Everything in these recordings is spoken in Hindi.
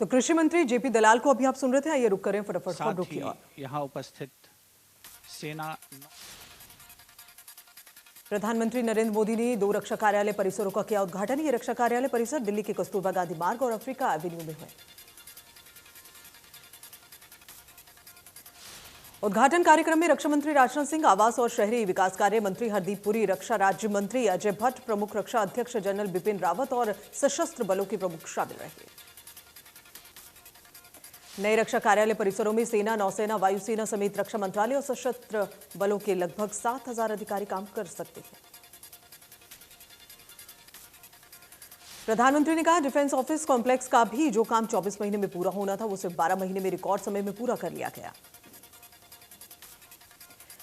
तो कृषि मंत्री जेपी दलाल को अभी आप सुन रहे थे, आइए रुक करें फटाफट खबरों की ओर। यहाँ उपस्थित सेना प्रधानमंत्री नरेंद्र मोदी ने 2 रक्षा कार्यालय परिसरों का किया उद्घाटन। ये रक्षा कार्यालय परिसर दिल्ली के कस्तूरबा गांधी मार्ग और अफ्रीका एवेन्यू में है। उद्घाटन कार्यक्रम में रक्षा मंत्री राजनाथ सिंह, आवास और शहरी विकास कार्य मंत्री हरदीप पुरी, रक्षा राज्य मंत्री अजय भट्ट, प्रमुख रक्षा अध्यक्ष जनरल बिपिन रावत और सशस्त्र बलों के प्रमुख शामिल रहे। नए रक्षा कार्यालय परिसरों में सेना, नौसेना, वायुसेना समेत रक्षा मंत्रालय और सशस्त्र बलों के लगभग 7,000 अधिकारी काम कर सकते हैं। प्रधानमंत्री ने कहा, डिफेंस ऑफिस कॉम्प्लेक्स का भी जो काम 24 महीने में पूरा होना था, वो सिर्फ 12 महीने में रिकॉर्ड समय में पूरा कर लिया गया।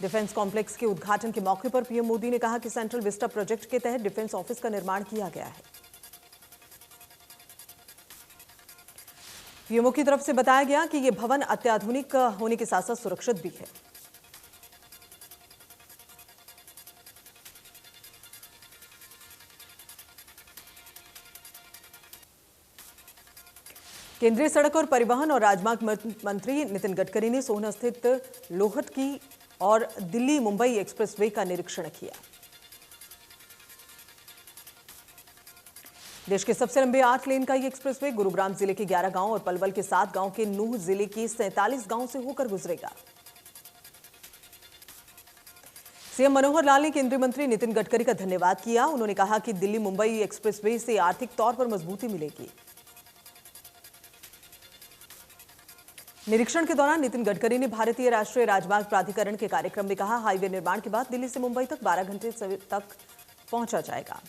डिफेंस कॉम्प्लेक्स के उद्घाटन के मौके पर पीएम मोदी ने कहा कि सेंट्रल विस्टा प्रोजेक्ट के तहत डिफेंस ऑफिस का निर्माण किया गया है। पीएमओ की तरफ से बताया गया कि यह भवन अत्याधुनिक होने के साथ साथ सुरक्षित भी है। केंद्रीय सड़क और परिवहन और राजमार्ग मंत्री नितिन गडकरी ने सोहना स्थित लोहट की और दिल्ली मुंबई एक्सप्रेसवे का निरीक्षण किया। देश के सबसे लंबे 8 लेन का ये एक्सप्रेसवे गुरुग्राम जिले के 11 गांव और पलवल के 7 गांव के नूह जिले के 47 गांव से होकर गुजरेगा। सीएम मनोहर लाल ने केंद्रीय मंत्री नितिन गडकरी का धन्यवाद किया। उन्होंने कहा कि दिल्ली मुंबई एक्सप्रेसवे से आर्थिक तौर पर मजबूती मिलेगी। निरीक्षण के दौरान नितिन गडकरी ने भारतीय राष्ट्रीय राजमार्ग प्राधिकरण के कार्यक्रम में कहा, हाईवे निर्माण के बाद दिल्ली से मुंबई तक 12 घंटे तक पहुंचा जाएगा।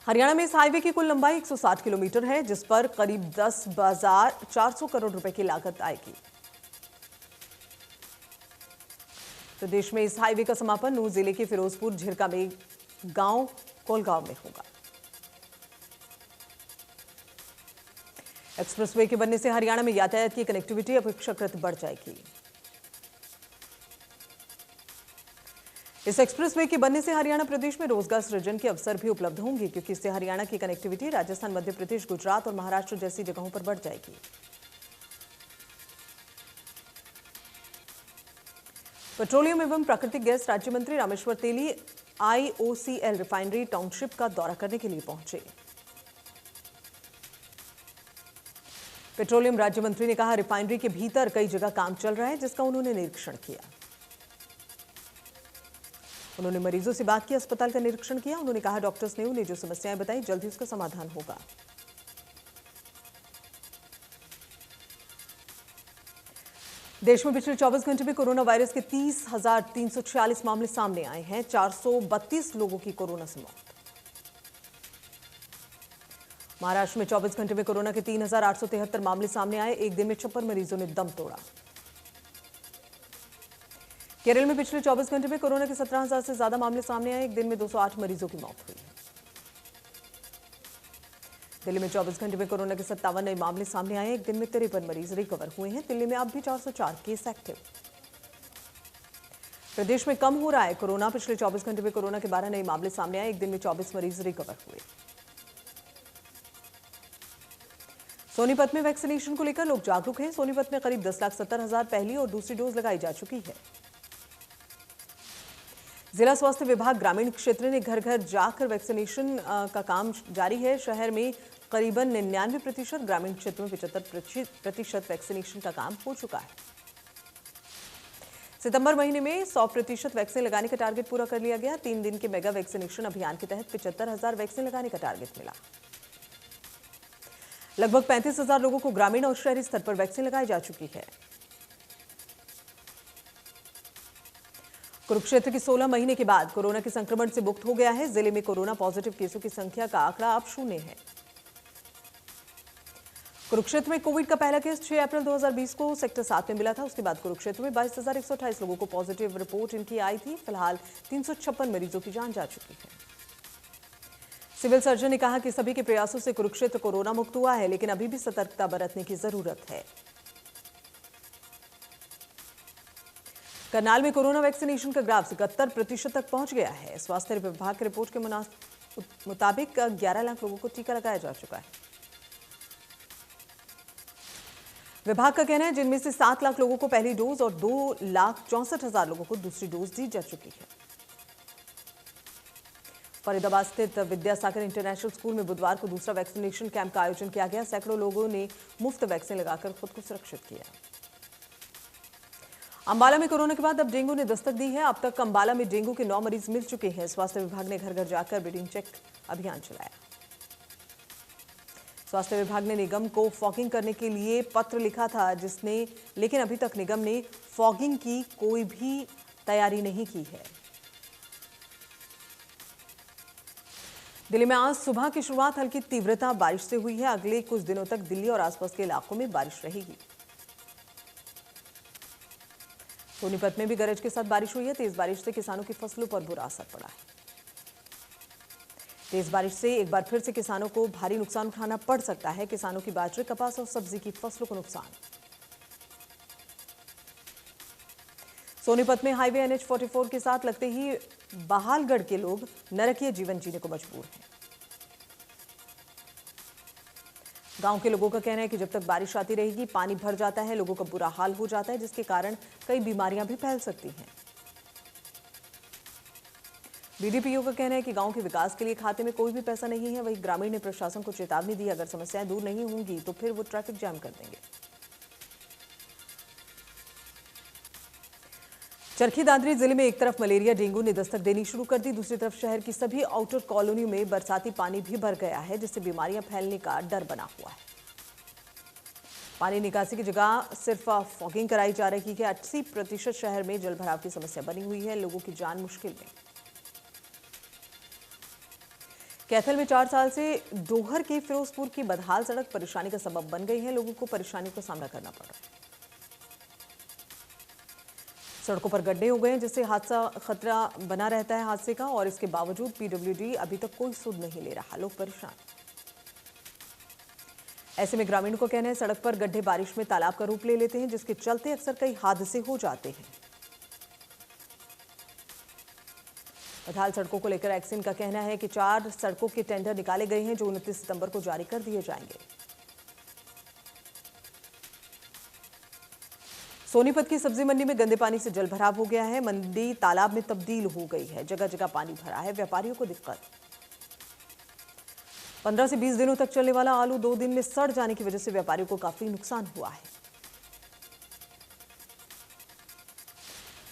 हरियाणा में इस हाईवे की कुल लंबाई 160 किलोमीटर है, जिस पर करीब 10,400 करोड़ रुपए की लागत आएगी। प्रदेश में इस हाईवे का समापन नूह जिले के फिरोजपुर झिरका में गांव कोलगांव में होगा। एक्सप्रेसवे के बनने से हरियाणा में यातायात की कनेक्टिविटी अपेक्षाकृत बढ़ जाएगी। इस एक्सप्रेसवे के बनने से हरियाणा प्रदेश में रोजगार सृजन के अवसर भी उपलब्ध होंगे, क्योंकि इससे हरियाणा की कनेक्टिविटी राजस्थान, मध्य प्रदेश, गुजरात और महाराष्ट्र जैसी जगहों पर बढ़ जाएगी। पेट्रोलियम एवं प्राकृतिक गैस राज्य मंत्री रामेश्वर तेली IOCL रिफाइनरी टाउनशिप का दौरा करने के लिए पहुंचे। पेट्रोलियम राज्य मंत्री ने कहा, रिफाइनरी के भीतर कई जगह काम चल रहा है, जिसका उन्होंने निरीक्षण किया। उन्होंने मरीजों से बात की, अस्पताल का निरीक्षण किया। उन्होंने कहा, डॉक्टर्स ने उन्हें जो समस्याएं बताई, जल्द ही उसका समाधान होगा। देश में पिछले 24 घंटे में कोरोना वायरस के 30,346 मामले सामने आए हैं। 432 लोगों की कोरोना से मौत। महाराष्ट्र में 24 घंटे में कोरोना के 3,873 मामले सामने आए। एक दिन में 56 मरीजों ने दम तोड़ा। केरल में पिछले 24 घंटे में कोरोना के 17,000 से ज्यादा मामले सामने आए। एक दिन में 208 मरीजों की मौत हुई। दिल्ली में 24 घंटे में कोरोना के 57 नए मामले सामने आए। एक दिन में 53 मरीज रिकवर हुए हैं। दिल्ली में अब भी 404 केस एक्टिव। प्रदेश में कम हो रहा है कोरोना। पिछले 24 घंटे में कोरोना के 12 नए मामले सामने आए। एक दिन में 24 मरीज रिकवर हुए। सोनीपत में वैक्सीनेशन को लेकर लोग जागरूक हैं। सोनीपत में करीब 10,70,000 पहली और दूसरी डोज लगाई जा चुकी है। जिला स्वास्थ्य विभाग ग्रामीण क्षेत्र ने घर घर जाकर वैक्सीनेशन का काम जारी है। शहर में करीबन 99%, ग्रामीण क्षेत्र में 75% वैक्सीनेशन का काम हो चुका है। सितंबर महीने में 100% वैक्सीन लगाने का टारगेट पूरा कर लिया गया। 3 दिन के मेगा वैक्सीनेशन अभियान के तहत 75,000 वैक्सीन लगाने का टारगेट मिला। लगभग 35,000 लोगों को ग्रामीण और शहरी स्तर पर वैक्सीन लगाई जा चुकी है। कुरुक्षेत्र की 16 महीने के बाद कोरोना के संक्रमण से मुक्त हो गया है। जिले में कोरोना पॉजिटिव केसों की संख्या का आंकड़ा अब 0 है। कुरुक्षेत्र में कोविड का पहला केस 6 अप्रैल 2020 को सेक्टर 7 में मिला था। उसके बाद कुरुक्षेत्र में 22,128 लोगों को पॉजिटिव रिपोर्ट इनकी आई थी। फिलहाल 356 मरीजों की जान जा चुकी है। सिविल सर्जन ने कहा कि सभी के प्रयासों से कुरुक्षेत्र कोरोना मुक्त हुआ है, लेकिन अभी भी सतर्कता बरतने की जरूरत है। करनाल में कोरोना वैक्सीनेशन का ग्राफ 71% तक पहुंच गया है। स्वास्थ्य विभाग की रिपोर्ट के मुताबिक 11 लाख लोगों को टीका लगाया जा चुका है। विभाग का कहना है जिनमें से 7 लाख लोगों को पहली डोज और 2,64,000 लोगों को दूसरी डोज दी जा चुकी है। फरीदाबाद स्थित विद्यासागर इंटरनेशनल स्कूल में बुधवार को दूसरा वैक्सीनेशन कैंप का आयोजन किया गया। सैकड़ों लोगों ने मुफ्त वैक्सीन लगाकर खुद को सुरक्षित किया। अंबाला में कोरोना के बाद अब डेंगू ने दस्तक दी है। अब तक अंबाला में डेंगू के 9 मरीज मिल चुके हैं। स्वास्थ्य विभाग ने घर घर जाकर ब्रीडिंग चेक अभियान चलाया। स्वास्थ्य विभाग ने निगम को फॉगिंग करने के लिए पत्र लिखा था लेकिन अभी तक निगम ने फॉगिंग की कोई भी तैयारी नहीं की है। दिल्ली में आज सुबह की शुरुआत हल्की तीव्रता बारिश से हुई है। अगले कुछ दिनों तक दिल्ली और आसपास के इलाकों में बारिश रहेगी। सोनीपत में भी गरज के साथ बारिश हुई है। तेज बारिश से किसानों की फसलों पर बुरा असर पड़ा है। तेज बारिश से एक बार फिर से किसानों को भारी नुकसान उठाना पड़ सकता है। किसानों की बाजरे, कपास और सब्जी की फसलों को नुकसान। सोनीपत में हाईवे NH-44 के साथ लगते ही बहालगढ़ के लोग नरकीय जीवन जीने को मजबूर हैं। गांव के लोगों का कहना है कि जब तक बारिश आती रहेगी पानी भर जाता है, लोगों का बुरा हाल हो जाता है, जिसके कारण कई बीमारियां भी फैल सकती हैं। बीडीपीओ का कहना है कि गांव के विकास के लिए खाते में कोई भी पैसा नहीं है। वहीं ग्रामीण ने प्रशासन को चेतावनी दी, अगर समस्याएं दूर नहीं होंगी तो फिर वो ट्रैफिक जाम कर देंगे। चरखी दादरी जिले में एक तरफ मलेरिया डेंगू ने दस्तक देनी शुरू कर दी, दूसरी तरफ शहर की सभी आउटर कॉलोनियों में बरसाती पानी भी भर गया है, जिससे बीमारियां फैलने का डर बना हुआ है। पानी निकासी की जगह सिर्फ फॉगिंग कराई जा रही है। 80% शहर में जलभराव की समस्या बनी हुई है। लोगों की जान मुश्किल में। कैथल में 4 साल से डोहर के फिरोजपुर की बदहाल सड़क परेशानी का सबब बन गई है। लोगों को परेशानी का सामना करना पड़ रहा है। सड़कों पर गड्ढे हो गए हैं, जिससे हादसा खतरा बना रहता है हादसे का, और इसके बावजूद पीडब्ल्यूडी अभी तक कोई सुध नहीं ले रहा। लोग परेशान। ऐसे में ग्रामीणों को कहना है सड़क पर गड्ढे बारिश में तालाब का रूप ले लेते हैं, जिसके चलते अक्सर कई हादसे हो जाते हैं। बदहाल सड़कों को लेकर एक्सिम का कहना है कि 4 सड़कों के टेंडर निकाले गए हैं, जो 29 सितंबर को जारी कर दिए जाएंगे। सोनीपत की सब्जी मंडी में गंदे पानी से जलभराव हो गया है। मंडी तालाब में तब्दील हो गई है। जगह जगह पानी भरा है। व्यापारियों को दिक्कत। 15 से 20 दिनों तक चलने वाला आलू 2 दिन में सड़ जाने की वजह से व्यापारियों को काफी नुकसान हुआ है।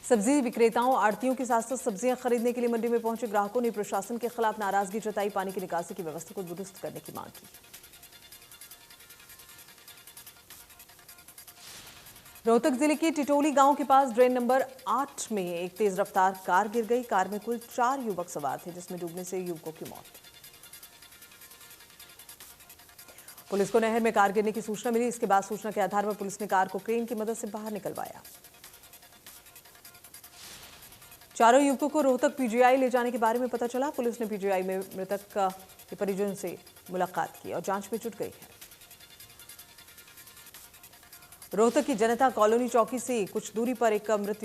सब्जी विक्रेताओं, आड़तियों के साथ साथ सब्जियां खरीदने के लिए मंडी में पहुंचे ग्राहकों ने प्रशासन के खिलाफ नाराजगी जताई। पानी की निकासी की व्यवस्था को दुरुस्त करने की मांग की। रोहतक जिले के टिटोली गांव के पास ड्रेन नंबर 8 में एक तेज रफ्तार कार गिर गई। कार में कुल 4 युवक सवार थे, जिसमें डूबने से युवकों की मौत। पुलिस को नहर में कार गिरने की सूचना मिली। इसके बाद सूचना के आधार पर पुलिस ने कार को क्रेन की मदद से बाहर निकलवाया। चारों युवकों को रोहतक पीजीआई ले जाने के बारे में पता चला। पुलिस ने पीजीआई में मृतक के परिजनों से मुलाकात की और जांच में जुट गई है। रोहतक की जनता कॉलोनी चौकी से कुछ दूरी पर एक मृत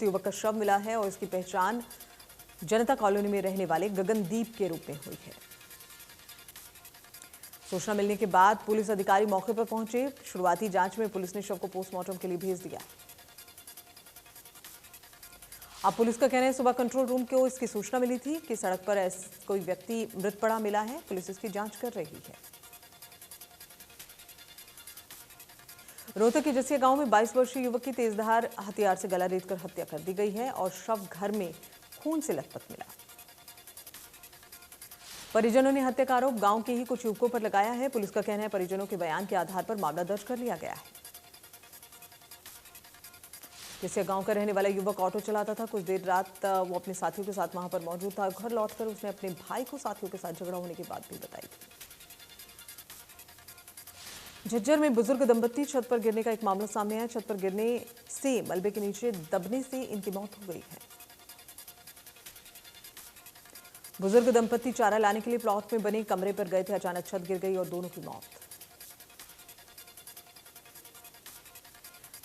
युवक का शव मिला है और इसकी पहचान जनता कॉलोनी में रहने वाले गगनदीप के रूप में हुई है। सूचना मिलने के बाद पुलिस अधिकारी मौके पर पहुंचे। शुरुआती जांच में पुलिस ने शव को पोस्टमार्टम के लिए भेज दिया। अब पुलिस का कहना है सुबह कंट्रोल रूम को इसकी सूचना मिली थी कि सड़क पर कोई व्यक्ति मृत पड़ा मिला है। पुलिस इसकी जांच कर रही है। रोहतक के जसिया गांव में 22 वर्षीय युवक की तेजधार हथियार से गला रेतकर हत्या कर दी गई है और शव घर में खून से लथपथ मिला। परिजनों ने हत्या का आरोप गांव के ही कुछ युवकों पर लगाया है। पुलिस का कहना है परिजनों के बयान के आधार पर मामला दर्ज कर लिया गया है। जसिया गांव का रहने वाला युवक ऑटो चलाता था। कुछ देर रात वो अपने साथियों के साथ वहां पर मौजूद था। घर लौटकर उसने अपने भाई को साथियों के साथ झगड़ा होने की बात भी बताई थी। झज्जर में बुजुर्ग दंपत्ति छत पर गिरने का एक मामला सामने आया। छत पर गिरने से मलबे के नीचे दबने से इनकी मौत हो गई है। बुजुर्ग दंपत्ति चारा लाने के लिए प्लॉट में बने कमरे पर गए थे। अचानक छत गिर गई और दोनों की मौत।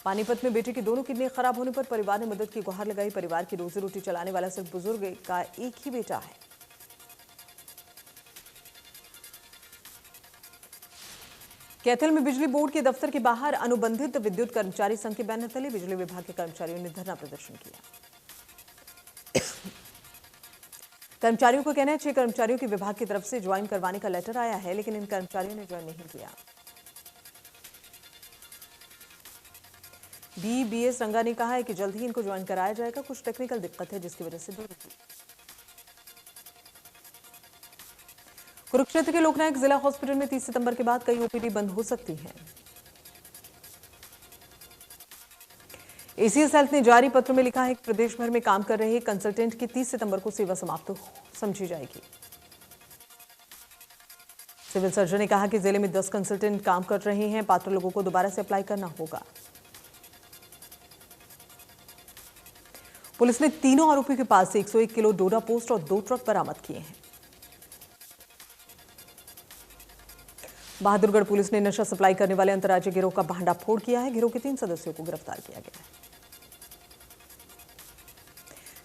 पानीपत में बेटे की दोनों किडनी खराब होने पर परिवार ने मदद की गुहार लगाई। परिवार की रोजी रोटी चलाने वाला सिर्फ बुजुर्ग का एक ही बेटा है। कैथल में बिजली बोर्ड के दफ्तर के बाहर अनुबंधित विद्युत कर्मचारी संघ के बैनर तले बिजली विभाग के कर्मचारियों ने धरना प्रदर्शन किया। कर्मचारियों का कहना है 6 कर्मचारियों के विभाग की तरफ से ज्वाइन करवाने का लेटर आया है, लेकिन इन कर्मचारियों ने ज्वाइन नहीं किया। बीबीएस रंगा ने कहा है कि जल्द ही इनको ज्वाइन कराया जाएगा, कुछ टेक्निकल दिक्कत है जिसकी वजह से देरी हुई। कुरुक्षेत्र के लोकनायक जिला हॉस्पिटल में 30 सितंबर के बाद कई ओपीडी बंद हो सकती हैं। एसीएस हेल्थ ने जारी पत्र में लिखा है कि प्रदेश भर में काम कर रहे कंसल्टेंट की 30 सितंबर को सेवा समाप्त समझी जाएगी। सिविल सर्जन ने कहा कि जिले में 10 कंसल्टेंट काम कर रहे हैं, पात्र लोगों को दोबारा से अप्लाई करना होगा। पुलिस ने तीनों आरोपियों के पास से 101 किलो डोडा पोस्ट और 2 ट्रक बरामद किए हैं। बहादुरगढ़ पुलिस ने नशा सप्लाई करने वाले अंतर्राज्यीय गिरोह का भांडाफोड़ किया है। गिरोह के 3 सदस्यों को गिरफ्तार किया गया है।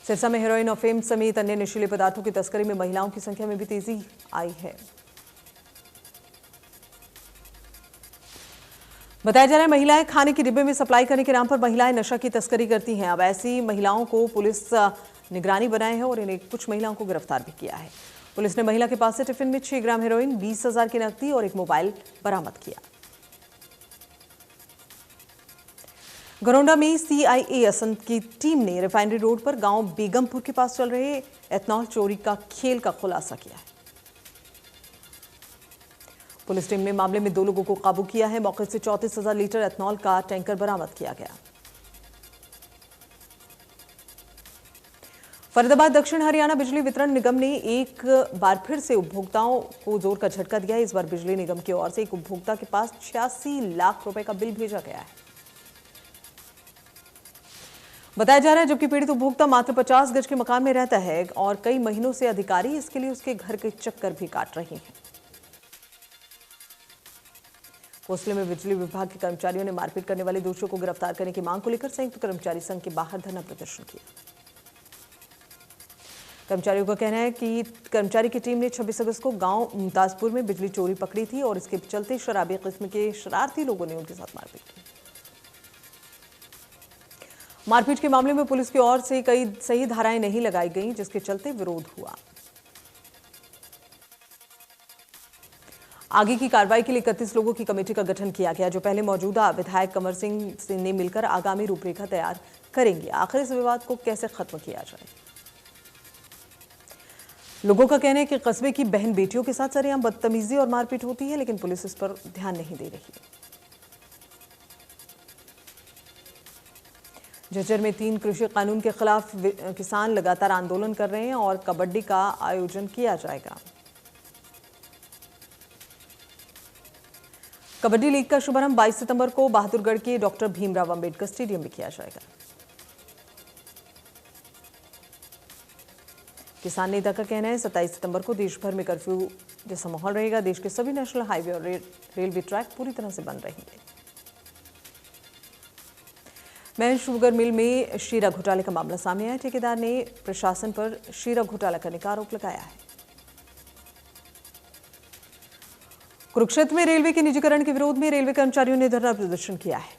सिरसा में हेरोइन और फेम समेत अन्य नशीले पदार्थों की तस्करी में महिलाओं की संख्या में भी तेजी आई है। बताया जा रहा है महिलाएं खाने के डिब्बे में सप्लाई करने के नाम पर महिलाएं नशा की तस्करी करती हैं। अब ऐसी महिलाओं को पुलिस निगरानी बनाए है और इन्हें कुछ महिलाओं को गिरफ्तार भी किया है। पुलिस ने महिला के पास से टिफिन में 6 ग्राम हेरोइन, 20,000 की नकदी और एक मोबाइल बरामद किया। गरौंडा में सीआईए असंत की टीम ने रिफाइनरी रोड पर गांव बेगमपुर के पास चल रहे एथनॉल चोरी का खेल का खुलासा किया है। पुलिस टीम ने मामले में 2 लोगों को काबू किया है। मौके से 34,000 लीटर एथनॉल का टैंकर बरामद किया गया। फरीदाबाद दक्षिण हरियाणा बिजली वितरण निगम ने एक बार फिर से उपभोक्ताओं को जोर का झटका दिया है। इस बार बिजली निगम की ओर से एक उपभोक्ता के पास 86 लाख रुपए का बिल भेजा गया है। बताया जा रहा है जबकि पीड़ित उपभोक्ता मात्र 50 गज के मकान में रहता है और कई महीनों से अधिकारी इसके लिए उसके घर के चक्कर भी काट रहे हैं। कोसले में बिजली विभाग के कर्मचारियों ने मारपीट करने वाले दोषियों को गिरफ्तार करने की मांग को लेकर संयुक्त कर्मचारी संघ के बाहर धरना प्रदर्शन किया। कर्मचारियों का कहना है कि कर्मचारी की टीम ने 26 अगस्त को गांव मुमताजपुर में बिजली चोरी पकड़ी थी और इसके चलते शराबी किस्म के शरारती लोगों ने उनके साथ मारपीट की। मारपीट के मामले में पुलिस की ओर से कई सही धाराएं नहीं लगाई गईं, जिसके चलते विरोध हुआ। आगे की कार्रवाई के लिए 31 लोगों की कमेटी का गठन किया गया, जो पहले मौजूदा विधायक कंवर सिंह से ने मिलकर आगामी रूपरेखा तैयार करेंगे। आखिर इस विवाद को कैसे खत्म किया जाए। लोगों का कहना है कि कस्बे की बहन बेटियों के साथ सरेआम बदतमीजी और मारपीट होती है, लेकिन पुलिस इस पर ध्यान नहीं दे रही है। झज्जर में 3 कृषि कानून के खिलाफ किसान लगातार आंदोलन कर रहे हैं और कबड्डी का आयोजन किया जाएगा। कबड्डी लीग का शुभारंभ 22 सितंबर को बहादुरगढ़ के डॉक्टर भीमराव अंबेडकर स्टेडियम में किया जाएगा। किसान नेता का कहना है 27 सितंबर को देश भर में कर्फ्यू जैसा माहौल रहेगा। देश के सभी नेशनल हाईवे और रेलवे ट्रैक पूरी तरह से बंद रहेंगे। मैन शुगर मिल में शीरा घोटाले का मामला सामने आया। ठेकेदार ने प्रशासन पर शीरा घोटाला करने का आरोप लगाया है। कुरुक्षेत्र में रेलवे के निजीकरण के विरोध में रेलवे कर्मचारियों ने धरना प्रदर्शन किया है।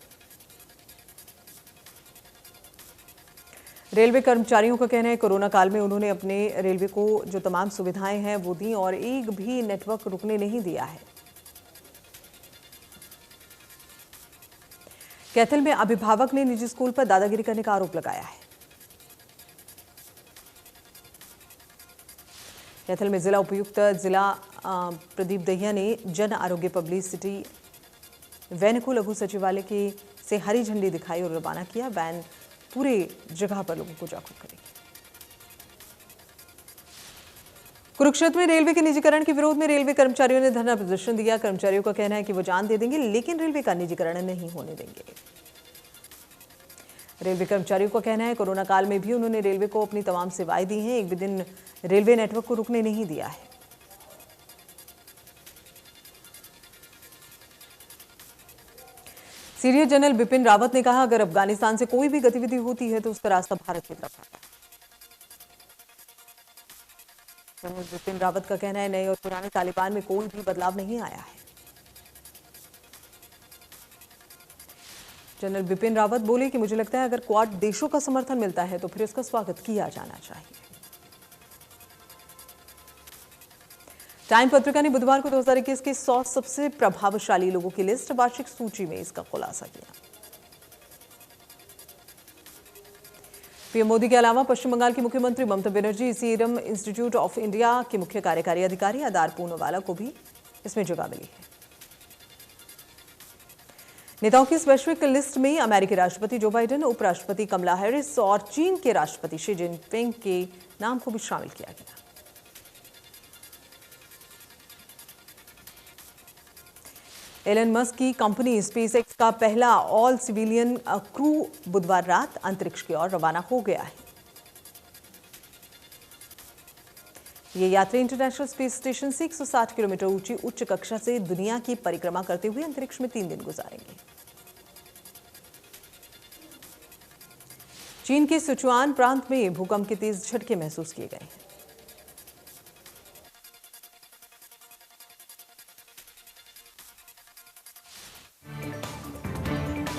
रेलवे कर्मचारियों का कहना है कोरोना काल में उन्होंने अपने रेलवे को जो तमाम सुविधाएं हैं वो दी और एक भी नेटवर्क रुकने नहीं दिया है। कैथल में अभिभावक ने निजी स्कूल पर दादागिरी करने का आरोप लगाया है। कैथल में जिला उपायुक्त प्रदीप दहिया ने जन आरोग्य पब्लिसिटी वैन को लघु सचिवालय की से हरी झंडी दिखाई और रवाना किया। वैन पूरे जगह पर लोगों को जागरूक करेगी। कुरुक्षेत्र में रेलवे के निजीकरण के विरोध में रेलवे कर्मचारियों ने धरना प्रदर्शन दिया। कर्मचारियों का कहना है कि वो जान दे देंगे लेकिन रेलवे का निजीकरण नहीं होने देंगे। रेलवे कर्मचारियों का कहना है कोरोना काल में भी उन्होंने रेलवे को अपनी तमाम सेवाएं दी हैं, एक भी दिन रेलवे नेटवर्क को रुकने नहीं दिया है। सीडीएस जनरल बिपिन रावत ने कहा अगर अफगानिस्तान से कोई भी गतिविधि होती है तो उसका रास्ता भारत की तरफ आता है। जनरल बिपिन रावत का कहना है नए और पुराने तालिबान में कोई भी बदलाव नहीं आया है। जनरल बिपिन रावत बोले कि मुझे लगता है अगर क्वाड देशों का समर्थन मिलता है तो फिर इसका स्वागत किया जाना चाहिए। टाइम पत्रिका ने बुधवार को 2021 के 100 सबसे प्रभावशाली लोगों की लिस्ट वार्षिक सूची में इसका खुलासा किया। पीएम मोदी के अलावा पश्चिम बंगाल की मुख्यमंत्री Mamata Banerjee, Serum Institute of India के मुख्य कार्यकारी अधिकारी आदार पूनावाला को भी इसमें जगह मिली है। नेताओं की इस वैश्विक लिस्ट में अमेरिकी राष्ट्रपति जो बाइडेन, उपराष्ट्रपति कमला हैरिस और चीन के राष्ट्रपति शी जिनपिंग के नाम को भी शामिल किया गया। एलन मस्क की कंपनी स्पेसएक्स का पहला ऑल सिविलियन क्रू बुधवार रात अंतरिक्ष की ओर रवाना हो गया है। ये यात्री इंटरनेशनल स्पेस स्टेशन से 160 किलोमीटर ऊंची उच्च कक्षा से दुनिया की परिक्रमा करते हुए अंतरिक्ष में 3 दिन गुजारेंगे। चीन के सिचुआन प्रांत में भूकंप के तेज झटके महसूस किए गए हैं।